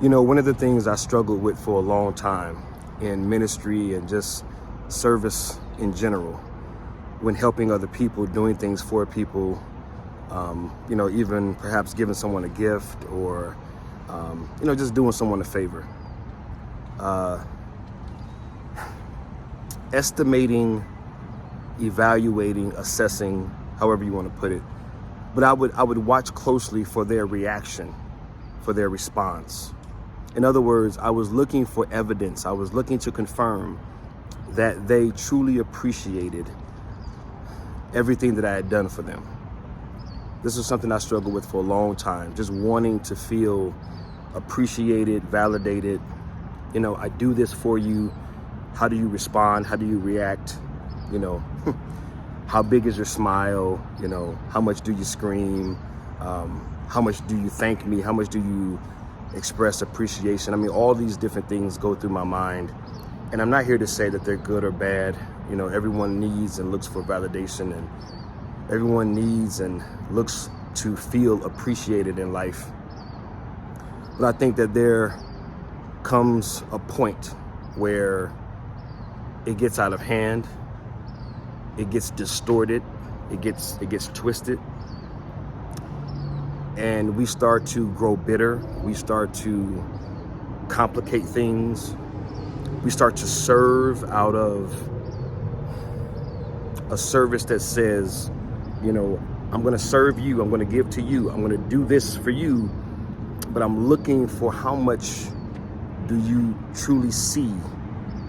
You know, one of the things I struggled with for a long time in ministry and just service in general, when helping other people, doing things for people, even perhaps giving someone a gift or, just doing someone a favor. Estimating, evaluating, assessing, however you want to put it. But I would watch closely for their reaction, for their response. In other words, I was looking for evidence. I was looking to confirm that they truly appreciated everything that I had done for them. This is something I struggled with for a long time, just wanting to feel appreciated, validated. I do this for you. How do you respond? How do you react? How big is your smile? How much do you scream? How much do you thank me? How much do you express appreciation? All these different things go through my mind. And I'm not here to say that they're good or bad. Everyone needs and looks for validation, and everyone needs and looks to feel appreciated in life. But I think that there comes a point where it gets out of hand, it gets distorted, it gets twisted, and we start to grow bitter. We start to complicate things. We start to serve out of a service that says, I'm going to serve you, I'm going to give to you, I'm going to do this for you, but I'm looking for how much do you truly see?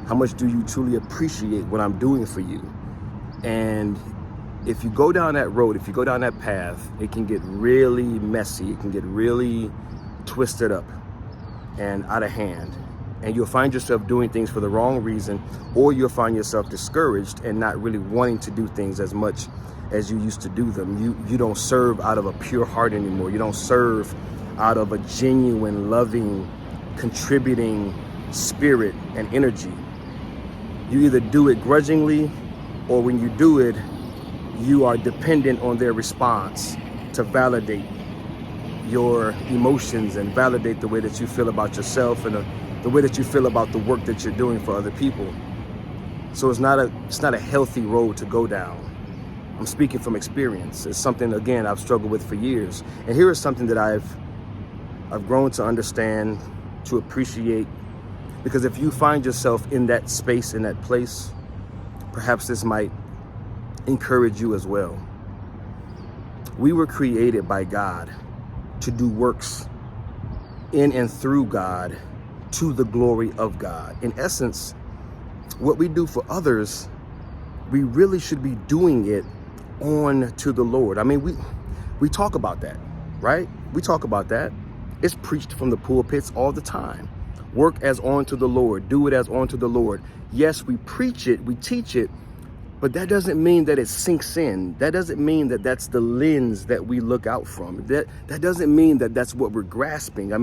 How much do you truly appreciate what I'm doing for you? And if you go down that road, if you go down that path, it can get really messy. It can get really twisted up and out of hand. And you'll find yourself doing things for the wrong reason, or you'll find yourself discouraged and not really wanting to do things as much as you used to do them. You don't serve out of a pure heart anymore. You don't serve out of a genuine, loving, contributing spirit and energy. You either do it grudgingly, or when you do it, you are dependent on their response to validate your emotions and validate the way that you feel about yourself and the way that you feel about the work that you're doing for other people. So it's not a healthy road to go down. I'm speaking from experience. It's something, again, I've struggled with for years. And here is something that I've grown to understand, to appreciate, because if you find yourself in that space, in that place, perhaps this might encourage you as well. We were created by God to do works in and through God to the glory of God. In essence, what we do for others, we really should be doing it on to the Lord. We talk about that, right? We talk about that. It's preached from the pulpits all the time. Work as unto the Lord. Do it as unto the Lord. Yes, we preach it, we teach it, but that doesn't mean that it sinks in. That doesn't mean that that's the lens that we look out from. That doesn't mean that that's what we're grasping. I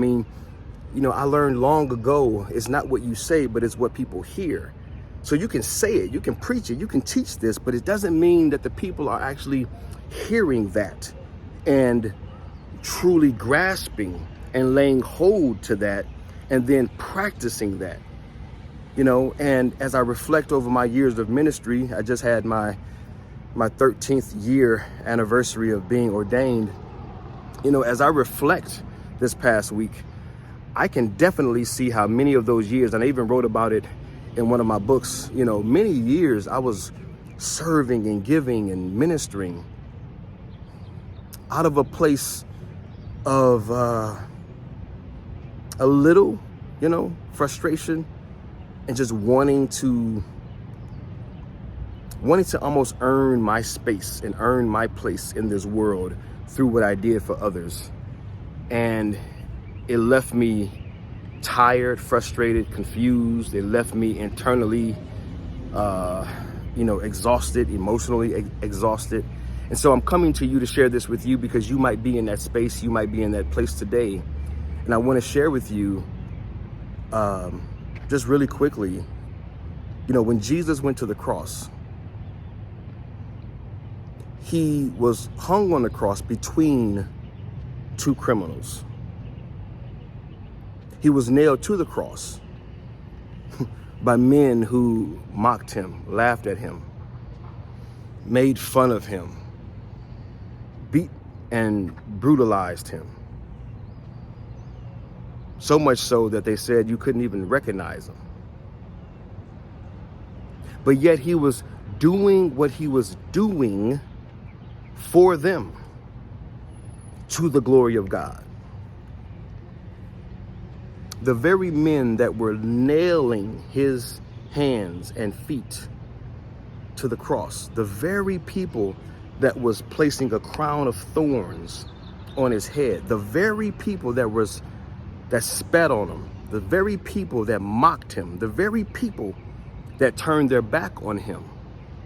learned long ago, it's not what you say, but it's what people hear. So you can say it, you can preach it, you can teach this, but it doesn't mean that the people are actually hearing that and truly grasping and laying hold to that and then practicing that. And as I reflect over my years of ministry, I just had my 13th year anniversary of being ordained. As I reflect this past week, I can definitely see how many of those years, and I even wrote about it in one of my books, many years I was serving and giving and ministering out of a place of a little, frustration, and just wanting to almost earn my space and earn my place in this world through what I did for others. And it left me tired, frustrated, confused. It left me internally, exhausted, emotionally exhausted. And so I'm coming to you to share this with you because you might be in that space, you might be in that place today. And I want to share with you, just really quickly, when Jesus went to the cross, he was hung on the cross between two criminals. He was nailed to the cross by men who mocked him, laughed at him, made fun of him, beat and brutalized him. So much so that they said you couldn't even recognize him. But yet he was doing what he was doing for them, to the glory of God. The very men that were nailing his hands and feet to the cross, the very people that was placing a crown of thorns on his head, the very people that spat on him, the very people that mocked him, the very people that turned their back on him,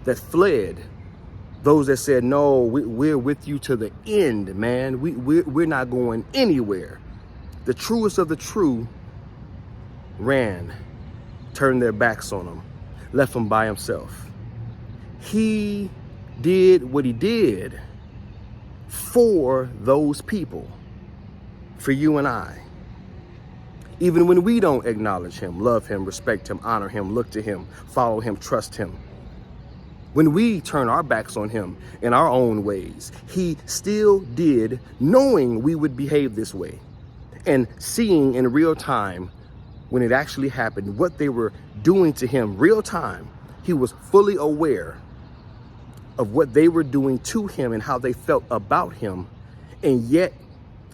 that fled, those that said, no, we're with you to the end, man. We're not going anywhere. The truest of the true ran, turned their backs on him, left him by himself. He did what he did for those people, for you and I. Even when we don't acknowledge him, love him, respect him, honor him, look to him, follow him, trust him. When we turn our backs on him in our own ways, he still did, knowing we would behave this way and seeing in real time when it actually happened, what they were doing to him real time. He was fully aware of what they were doing to him and how they felt about him. And yet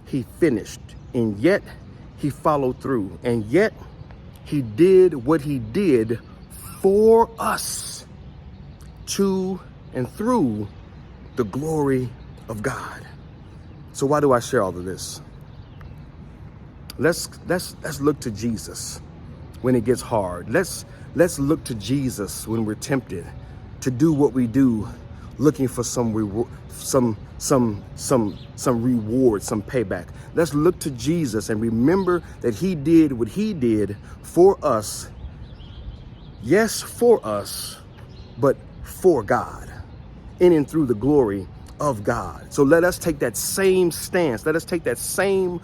he finished, and yet he followed through, and yet he did what he did for us, to and through the glory of God. So why do I share all of this? Let's look to Jesus when it gets hard. Let's look to Jesus when we're tempted to do what we do, looking for some reward, some reward, some payback. Let's look to Jesus and remember that he did what he did for us. Yes, for us, but for God, in and through the glory of God. So let us take that same stance. Let us take that same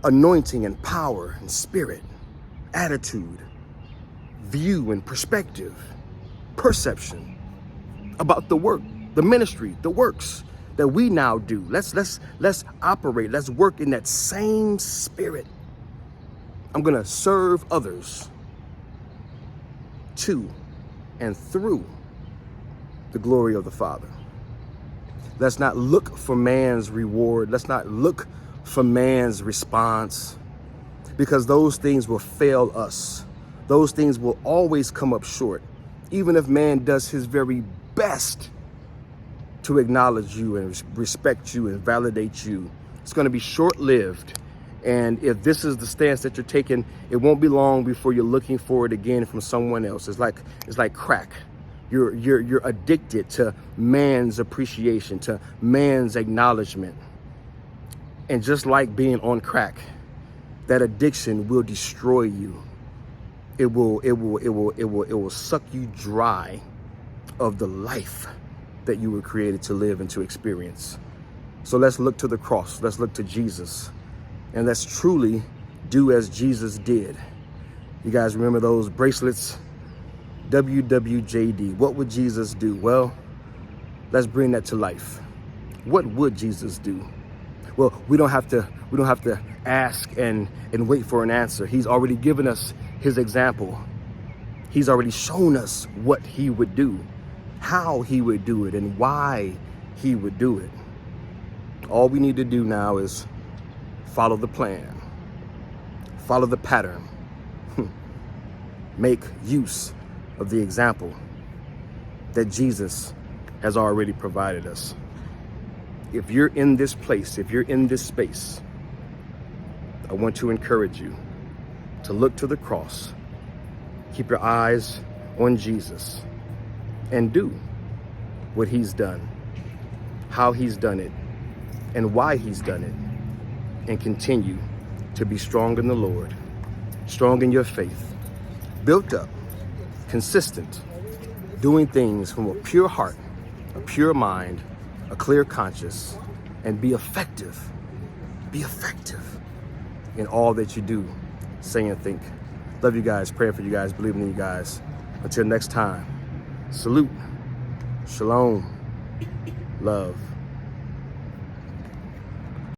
anointing and power and spirit, attitude, view and perspective, perception about the work, the ministry, the works that we now do. Let's operate. Let's work in that same spirit. I'm going to serve others to and through the glory of the Father. Let's not look for man's reward. Let's not look for man's response, because those things will fail us. Those things will always come up short, even if man does his very best to acknowledge you and respect you and validate you. It's going to be short-lived. And if this is the stance that you're taking, it won't be long before you're looking for it again from someone else. It's like crack. You're addicted to man's appreciation, to man's acknowledgement. And just like being on crack, that addiction will destroy you. It will suck you dry of the life that you were created to live and to experience. So let's look to the cross. Let's look to Jesus. And let's truly do as Jesus did. You guys remember those bracelets? WWJD. What would Jesus do? Well, let's bring that to life. What would Jesus do? Well, we don't have to ask and wait for an answer. He's already given us his example. He's already shown us what he would do, how he would do it, and why he would do it. All we need to do now is follow the plan, follow the pattern, make use of the example that Jesus has already provided us. If you're in this place, if you're in this space, I want to encourage you to look to the cross, keep your eyes on Jesus, and do what he's done, how he's done it, and why he's done it, and continue to be strong in the Lord, strong in your faith, built up, consistent, doing things from a pure heart, a pure mind, a clear conscience, and be effective in all that you do say and think. Love you guys, praying for you guys, believing in you guys. Until next time, salute, shalom, love.